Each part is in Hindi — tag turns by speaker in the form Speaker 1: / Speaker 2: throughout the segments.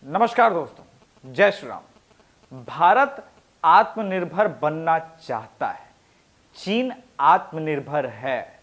Speaker 1: नमस्कार दोस्तों, जय श्री राम। भारत आत्मनिर्भर बनना चाहता है, चीन आत्मनिर्भर है।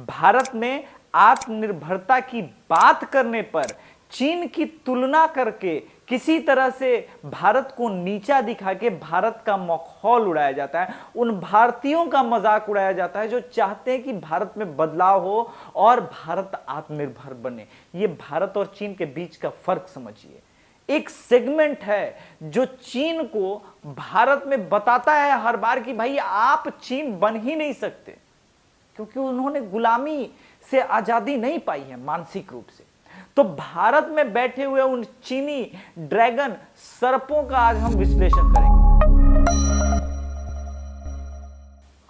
Speaker 1: भारत में आत्मनिर्भरता की बात करने पर चीन की तुलना करके किसी तरह से भारत को नीचा दिखा के भारत का मखौल उड़ाया जाता है। उन भारतीयों का मजाक उड़ाया जाता है जो चाहते हैं कि भारत में बदलाव हो और भारत आत्मनिर्भर बने। ये भारत और चीन के बीच का फर्क समझिए। एक सेगमेंट है जो चीन को भारत में बताता है हर बार कि भाई आप चीन बन ही नहीं सकते, क्योंकि उन्होंने गुलामी से आजादी नहीं पाई है मानसिक रूप से। तो भारत में बैठे हुए उन चीनी ड्रैगन सर्पों का आज हम विश्लेषण करेंगे।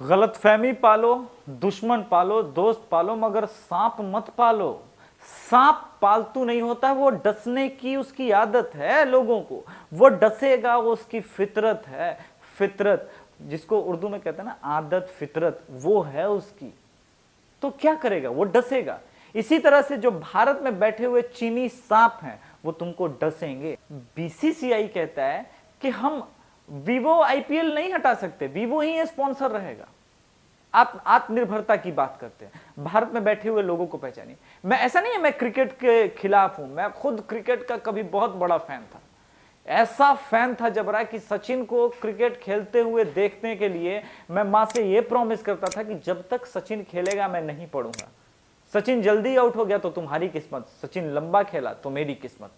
Speaker 1: गलतफहमी पालो, दुश्मन पालो, दोस्त पालो, मगर सांप मत पालो। सांप पालतू नहीं होता, वो डसने की उसकी आदत है लोगों को, वो डसेगा, वो उसकी फितरत है। फितरत जिसको उर्दू में कहते हैं ना, आदत फितरत, वो है उसकी। तो क्या करेगा? वो डसेगा। इसी तरह से जो भारत में बैठे हुए चीनी सांप हैं वो तुमको डसेंगे। बीसीसीआई कहता है कि हम वीवो आईपीएल नहीं हटा सकते, वीवो ही स्पॉन्सर रहेगा। आप आत्मनिर्भरता की बात करते हैं, भारत में बैठे हुए लोगों को पहचानिए। मैं ऐसा नहीं है मैं क्रिकेट के खिलाफ हूं, मैं खुद क्रिकेट का कभी बहुत बड़ा फैन था। ऐसा फैन था जबरा कि सचिन को क्रिकेट खेलते हुए देखने के लिए मैं मां से यह प्रॉमिस करता था कि जब तक सचिन खेलेगा मैं नहीं पढ़ूंगा। सचिन जल्दी आउट हो गया तो तुम्हारी किस्मत, सचिन लंबा खेला तो मेरी किस्मत।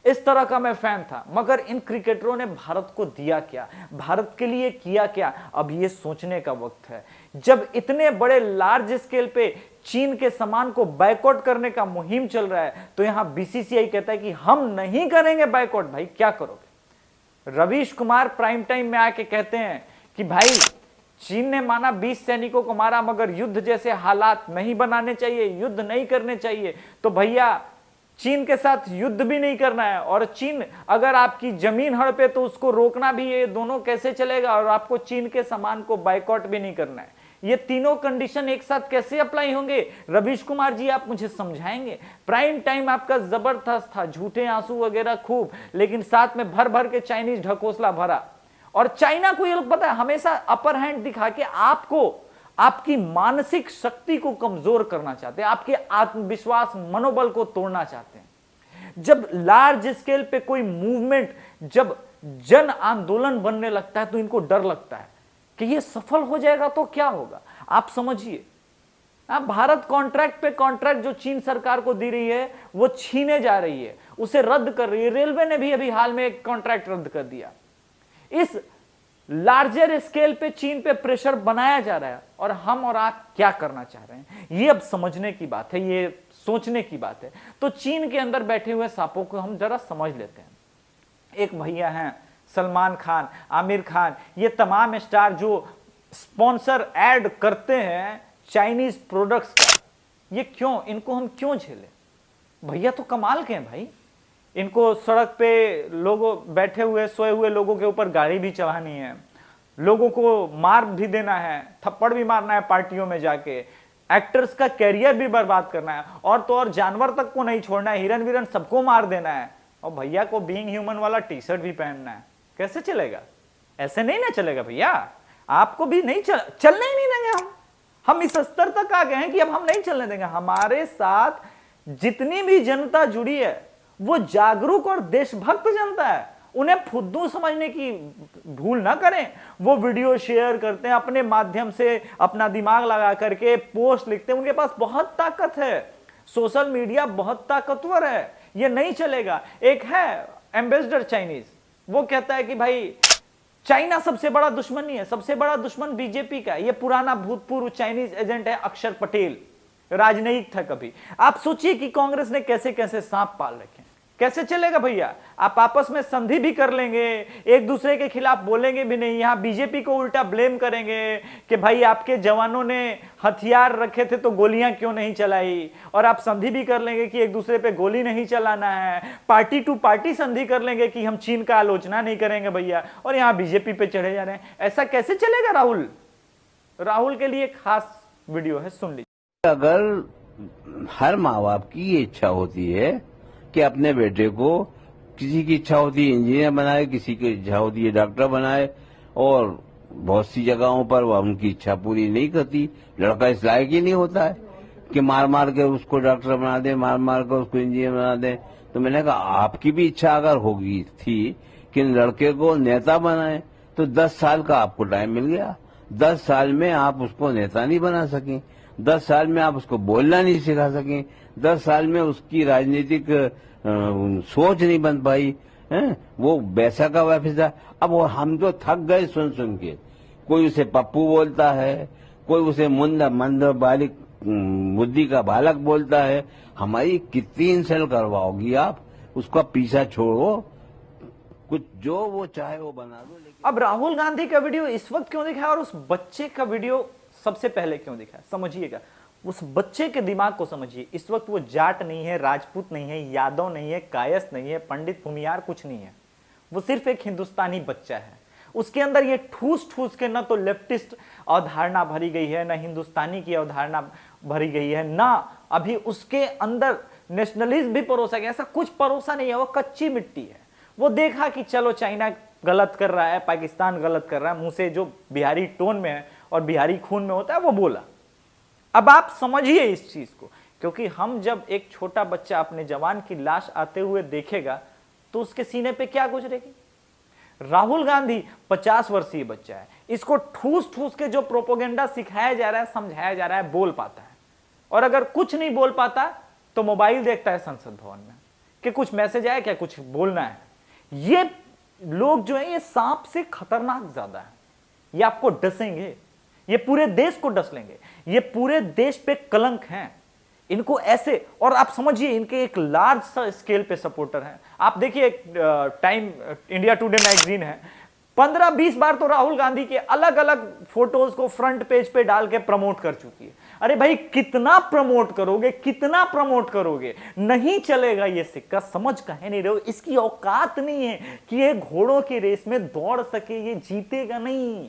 Speaker 1: इस तरह का मैं फैन था। मगर इन क्रिकेटरों ने भारत को दिया क्या, भारत के लिए किया क्या, अब ये सोचने का वक्त है। जब इतने बड़े लार्ज स्केल पे चीन के सामान को बायकॉट करने का मुहिम चल रहा है, तो यहां बीसीसीआई कहता है कि हम नहीं करेंगे बायकॉट। भाई क्या करोगे? रवीश कुमार प्राइम टाइम में आके कहते हैं कि भाई चीन ने माना 20 सैनिकों को मारा, मगर युद्ध जैसे हालात नहीं बनाने चाहिए, युद्ध नहीं करने चाहिए। तो भैया चीन के साथ युद्ध भी नहीं करना है, और चीन अगर आपकी जमीन हड़पे तो उसको रोकना भी है। ये दोनों कैसे चलेगा? और आपको चीन के सामान को बायकॉट भी नहीं करना है। ये तीनों कंडीशन एक साथ कैसे अप्लाई होंगे? रवीश कुमार जी आप मुझे समझाएंगे। प्राइम टाइम आपका जबरदस्त था, झूठे आंसू वगैरह खूब, लेकिन साथ में भर भर के चाइनीज ढकोसला भरा। और चाइना को ये लोग पता है हमेशा अपर हैंड दिखा के आपको, आपकी मानसिक शक्ति को कमजोर करना चाहते हैं, आपके आत्मविश्वास मनोबल को तोड़ना चाहते हैं। जब लार्ज स्केल पे कोई मूवमेंट, जब जन आंदोलन बनने लगता है तो इनको डर लगता है कि ये सफल हो जाएगा तो क्या होगा। आप समझिए, भारत कॉन्ट्रैक्ट पे कॉन्ट्रैक्ट जो चीन सरकार को दे रही है वो छीने जा रही है, उसे रद्द कर रही है। रेलवे ने भी अभी हाल में एक कॉन्ट्रैक्ट रद्द कर दिया। इस लार्जर स्केल पे चीन पे प्रेशर बनाया जा रहा है, और हम और आप क्या करना चाह रहे हैं ये अब समझने की बात है, ये सोचने की बात है। तो चीन के अंदर बैठे हुए सांपों को हम जरा समझ लेते हैं। एक भैया हैं सलमान खान, आमिर खान, ये तमाम स्टार जो स्पॉन्सर ऐड करते हैं चाइनीज प्रोडक्ट्स का, ये क्यों, इनको हम क्यों झेले? भैया तो कमाल के हैं भाई। इनको सड़क पे लोगों बैठे हुए सोए हुए लोगों के ऊपर गाड़ी भी चलानी है, लोगों को मार भी देना है, थप्पड़ भी मारना है पार्टियों में जाके, एक्टर्स का कैरियर भी बर्बाद करना है, और तो और जानवर तक को नहीं छोड़ना है, हिरन विरन सबको मार देना है, और भैया को बीइंग ह्यूमन वाला टी शर्ट भी पहनना है। कैसे चलेगा? ऐसे नहीं ना चलेगा भैया। आपको भी नहीं चलने ही नहीं देंगे हम इस स्तर तक आ गए हैं कि अब हम नहीं चलने देंगे। हमारे साथ जितनी भी जनता जुड़ी है वो जागरूक और देशभक्त जनता है। उन्हें फुद्दू समझने की भूल ना करें। वो वीडियो शेयर करते हैं, अपने माध्यम से अपना दिमाग लगा करके पोस्ट लिखते हैं। उनके पास बहुत ताकत है, सोशल मीडिया बहुत ताकतवर है, ये नहीं चलेगा। एक है एम्बेसडर चाइनीज, वो कहता है कि भाई चाइना सबसे बड़ा दुश्मन नहीं है, सबसे बड़ा दुश्मन बीजेपी का। ये पुराना भूतपूर्व चाइनीज एजेंट है अक्षर पटेल, राजनयिक था कभी। आप सोचिए कि कांग्रेस ने कैसे कैसे सांप पाल रखे। कैसे चलेगा भैया? आप आपस में संधि भी कर लेंगे, एक दूसरे के खिलाफ बोलेंगे भी नहीं। यहां बीजेपी को उल्टा ब्लेम करेंगे कि भाई आपके जवानों ने हथियार रखे थे तो गोलियां क्यों नहीं चलाई, और आप संधि भी कर लेंगे कि एक दूसरे पे गोली नहीं चलाना है। पार्टी टू पार्टी संधि कर लेंगे कि हम चीन का आलोचना नहीं करेंगे भैया, और यहां बीजेपी पे चढ़े जा रहे हैं। ऐसा कैसे चलेगा? राहुल के लिए खास वीडियो है, सुन लीजिए।
Speaker 2: अगर हर माँ बाप की ये इच्छा होती है कि अपने बेटे को किसी की इच्छा होती है इंजीनियर बनाए, किसी की इच्छा होती है डॉक्टर बनाए, और बहुत सी जगहों पर वह उनकी इच्छा पूरी नहीं करती। लड़का इस लायक ही नहीं होता है कि मार मार के उसको डॉक्टर बना दे, मार मार कर उसको इंजीनियर बना दे। तो मैंने कहा आपकी भी इच्छा अगर होगी थी कि लड़के को नेता बनाए, तो 10 साल का आपको टाइम मिल गया। 10 साल में आप उसको नेता नहीं बना सकें, 10 साल में आप उसको बोलना नहीं सिखा सकें, 10 साल में उसकी राजनीतिक सोच नहीं बन पाई है, वो वैसा का वैसा। अब वो हम तो थक गए सुन सुन के। कोई उसे पप्पू बोलता है, कोई उसे मंद बालिक बुद्धि का बालक बोलता है। हमारी कितनी इंसल्ट करवाओगी आप? उसका पीछा छोड़ो, कुछ जो वो चाहे वो बना दो। लेकिन
Speaker 1: अब राहुल गांधी का वीडियो इस वक्त क्यों दिखा और उस बच्चे का वीडियो सबसे पहले क्यों दिखा, समझिएगा। उस बच्चे के दिमाग को समझिए। इस वक्त वो जाट नहीं है, राजपूत नहीं है, यादव नहीं है, कायस्थ नहीं है, पंडित भूमियार कुछ नहीं है। वो सिर्फ एक हिंदुस्तानी बच्चा है। उसके अंदर ये ठूस ठूस के ना तो लेफ्टिस्ट अवधारणा भरी गई है, ना हिंदुस्तानी की अवधारणा भरी गई है, ना अभी उसके अंदर नेशनलिज्म भी परोसा गया। ऐसा कुछ परोसा नहीं है, वो कच्ची मिट्टी है। वो देखा कि चलो चाइना गलत कर रहा है, पाकिस्तान गलत कर रहा है, मुंह से जो बिहारी टोन में है और बिहारी खून में होता है वो बोला। अब आप समझिए इस चीज को, क्योंकि हम जब एक छोटा बच्चा अपने जवान की लाश आते हुए देखेगा तो उसके सीने पे क्या गुजरेगी। राहुल गांधी 50 वर्षीय बच्चा है, इसको ठूस ठूस के जो प्रोपोगेंडा सिखाया जा रहा है, समझाया जा रहा है, बोल पाता है। और अगर कुछ नहीं बोल पाता तो मोबाइल देखता है संसद भवन में कि कुछ मैसेज आया क्या, कुछ बोलना है। ये लोग जो है ये सांप से खतरनाक ज्यादा है। ये आपको डसेंगे, ये पूरे देश को डस लेंगे, ये पूरे देश पे कलंक हैं। इनको ऐसे, और आप समझिए इनके एक लार्ज स्केल पे सपोर्टर हैं। आप देखिए टाइम इंडिया टुडे मैगजीन है, 15-20 बार तो राहुल गांधी के अलग अलग फोटोज को फ्रंट पेज पे डाल के प्रमोट कर चुकी है। अरे भाई कितना प्रमोट करोगे, कितना प्रमोट करोगे, नहीं चलेगा ये सिक्का। समझ कहे नहीं रहे हो, इसकी औकात नहीं है कि ये घोड़ों की रेस में दौड़ सके, ये जीतेगा नहीं।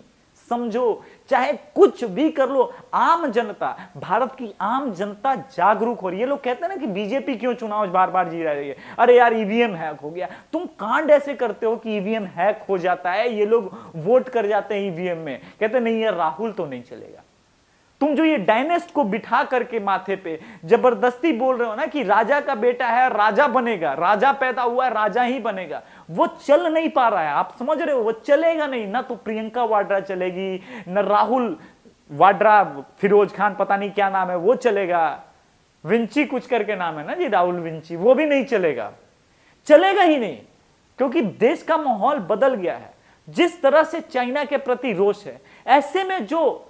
Speaker 1: समझो, चाहे कुछ भी कर लो। आम जनता, भारत की आम जनता जागरूक हो रही है। ये लोग कहते हैं ना कि बीजेपी क्यों चुनाव बार बार जी रही है, अरे यार ईवीएम हैक हो गया। तुम कांड ऐसे करते हो कि ईवीएम हैक हो जाता है, ये लोग वोट कर जाते हैं ईवीएम में, कहते नहीं यार राहुल तो नहीं चलेगा। तुम जो ये डायनेस्ट को बिठा करके माथे पे जबरदस्ती बोल रहे हो ना कि राजा का बेटा है, राजा बनेगा, राजा पैदा हुआ है, राजा ही बनेगा, वो चल नहीं पा रहा है। आप समझ रहे हो, वो चलेगा नहीं। ना तो प्रियंका वाड्रा चलेगी, न राहुल वाड्रा, फिरोज खान पता नहीं क्या नाम है वो चलेगा, विंची कुछ करके नाम है ना जी, राहुल विंची, वो भी नहीं चलेगा, चलेगा ही नहीं। क्योंकि देश का माहौल बदल गया है। जिस तरह से चाइना के प्रति रोष है, ऐसे में जो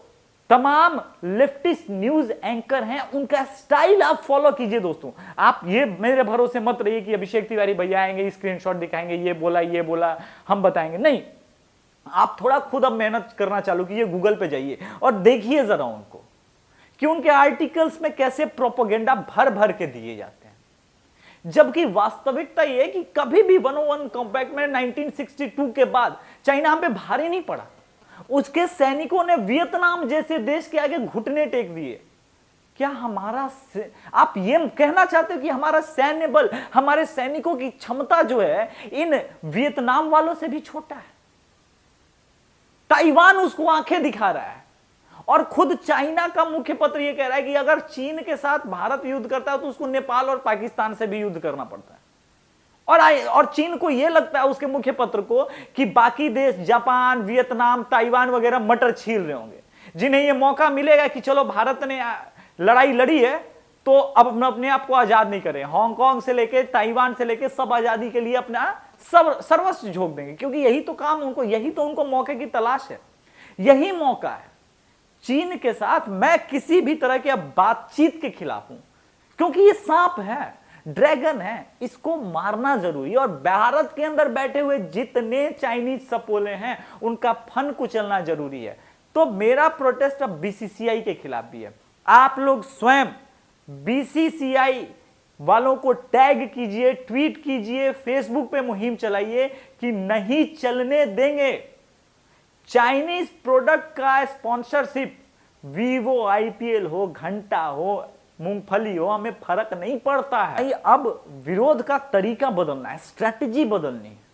Speaker 1: तमाम लेफ्टिस्ट न्यूज एंकर हैं उनका स्टाइल आप फॉलो कीजिए दोस्तों। आप ये मेरे भरोसे मत रहिए कि अभिषेक तिवारी भैया आएंगे, स्क्रीनशॉट दिखाएंगे, ये बोला हम बताएंगे, नहीं। आप थोड़ा खुद अब मेहनत करना चालू कीजिए, गूगल पे जाइए और देखिए जरा उनको कि उनके आर्टिकल्स में कैसे प्रोपोगेंडा भर भर के दिए जाते हैं। जबकि वास्तविकता यह है कि कभी भी 101 कॉम्पैक्ट में 1962 के बाद चाइना हम पे भारी नहीं पड़ा। उसके सैनिकों ने वियतनाम जैसे देश के आगे घुटने टेक दिए। क्या हमारा आप ये कहना चाहते हो कि हमारा सैन्य बल, हमारे सैनिकों की क्षमता जो है इन वियतनाम वालों से भी छोटा है? ताइवान उसको आंखें दिखा रहा है और खुद चाइना का मुख्य पत्र यह कह रहा है कि अगर चीन के साथ भारत युद्ध करता है तो उसको नेपाल और पाकिस्तान से भी युद्ध करना पड़ता है। और चीन को यह लगता है, उसके मुख्य पत्र को, कि बाकी देश जापान, वियतनाम, ताइवान वगैरह मटर छील रहे होंगे, जिन्हें यह मौका मिलेगा कि चलो भारत ने लड़ाई लड़ी है तो अब अपने आप को आजाद नहीं करें, हांगकांग से लेके ताइवान से लेके सब आजादी के लिए अपना सब सर्वस्व झोंक देंगे। क्योंकि यही तो काम उनको, यही तो उनको मौके की तलाश है, यही मौका है। चीन के साथ मैं किसी भी तरह की बातचीत के खिलाफ हूं, क्योंकि ये सांप है, ड्रैगन है, इसको मारना जरूरी है। और भारत के अंदर बैठे हुए जितने चाइनीज सपोले हैं उनका फन कुचलना जरूरी है। तो मेरा प्रोटेस्ट अब बीसीसीआई के खिलाफ भी है। आप लोग स्वयं बीसीसीआई वालों को टैग कीजिए, ट्वीट कीजिए, फेसबुक पे मुहिम चलाइए कि नहीं चलने देंगे चाइनीज प्रोडक्ट का स्पॉन्सरशिप। वीवो, आईपीएल हो, घंटा हो, मूंगफली हो, हमें फर्क नहीं पड़ता है। अब विरोध का तरीका बदलना है, स्ट्रैटेजी बदलनी है।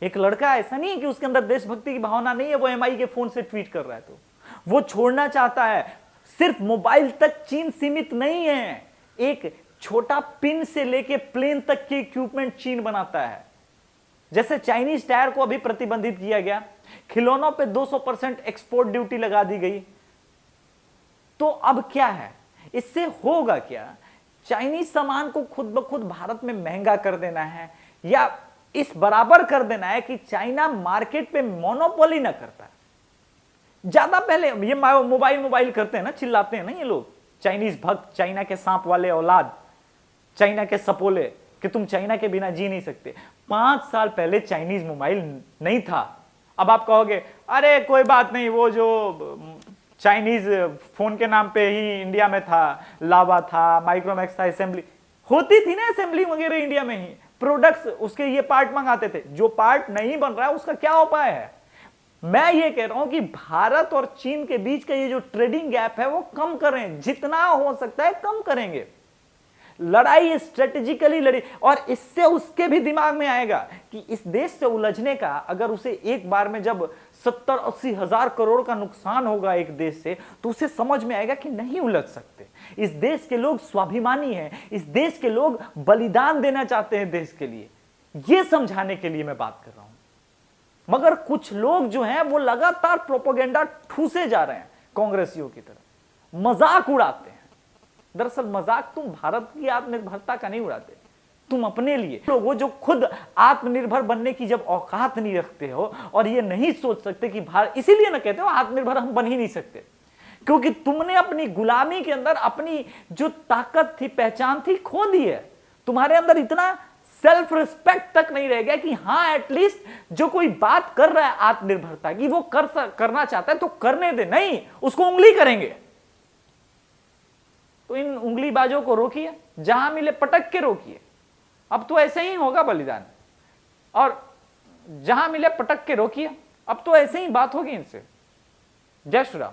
Speaker 1: एक लड़का ऐसा नहीं है कि उसके अंदर देशभक्ति की भावना नहीं है, वो एमआई के फोन से ट्वीट कर रहा है, तो वो छोड़ना चाहता है। सिर्फ मोबाइल तक चीन सीमित नहीं है, एक छोटा पिन से लेके प्लेन तक के इक्विपमेंट चीन बनाता है। जैसे चाइनीज टायर को अभी प्रतिबंधित किया गया, खिलौनों पे 200% एक्सपोर्ट ड्यूटी लगा दी गई, तो अब क्या है, इससे होगा क्या? चाइनीज सामान को खुद ब खुद भारत में महंगा कर देना है, या इस बराबर कर देना है कि चाइना मार्केट पे मोनोपोली ना करता। ज्यादा पहले ये मोबाइल करते हैं ना, चिल्लाते हैं ना ये लोग, चाइनीज भक्त, चाइना के सांप वाले औलाद, चाइना के सपोले, कि तुम चाइना के बिना जी नहीं सकते। 5 साल पहले चाइनीज मोबाइल नहीं था। अब आप कहोगे अरे कोई बात नहीं, वो जो चाइनीज फोन के नाम पे ही इंडिया में था, लावा था, माइक्रोमैक्स था, असेंबली होती थी ना, असेंबली वगैरह इंडिया में ही, प्रोडक्ट्स उसके ये पार्ट मंगाते थे। जो पार्ट नहीं बन रहा है उसका क्या उपाय है? मैं ये कह रहा हूं कि भारत और चीन के बीच का ये जो ट्रेडिंग गैप है वो कम करें, जितना हो सकता है कम करेंगे। लड़ाई स्ट्रेटेजिकली लड़ी, और इससे उसके भी दिमाग में आएगा कि इस देश से उलझने का, अगर उसे एक बार में जब 70-80 हजार करोड़ का नुकसान होगा एक देश से, तो उसे समझ में आएगा कि नहीं उलझ सकते। इस देश के लोग स्वाभिमानी हैं, इस देश के लोग बलिदान देना चाहते हैं देश के लिए। यह समझाने के लिए मैं बात कर रहा हूं। मगर कुछ लोग जो हैं वो लगातार प्रोपेगेंडा ठूसे जा रहे हैं कांग्रेसियों की तरह, मजाक उड़ाते हैं। दरअसल मजाक तुम भारत की आत्मनिर्भरता का नहीं उड़ाते, तुम अपने लिए लोगों जो खुद आत्मनिर्भर बनने की जब औकात नहीं रखते हो, और ये नहीं सोच सकते कि भारत, इसीलिए ना कहते हो आत्मनिर्भर हम बन ही नहीं सकते, क्योंकि तुमने अपनी गुलामी के अंदर अपनी जो ताकत थी, पहचान थी, खो दी है। तुम्हारे अंदर इतना सेल्फ रिस्पेक्ट तक नहीं रह गया कि हाँ एटलीस्ट जो कोई बात कर रहा है आत्मनिर्भरता की, वो करना चाहता है तो करने दे, नहीं उसको उंगली करेंगे। तो इन उंगलीबाजों को रोकिए, जहां मिले पटक के रोकिए। अब तो ऐसे ही होगा बलिदान, और जहां मिले पटक के रोकिए। अब तो ऐसे ही बात होगी इनसे। जय श्री राम।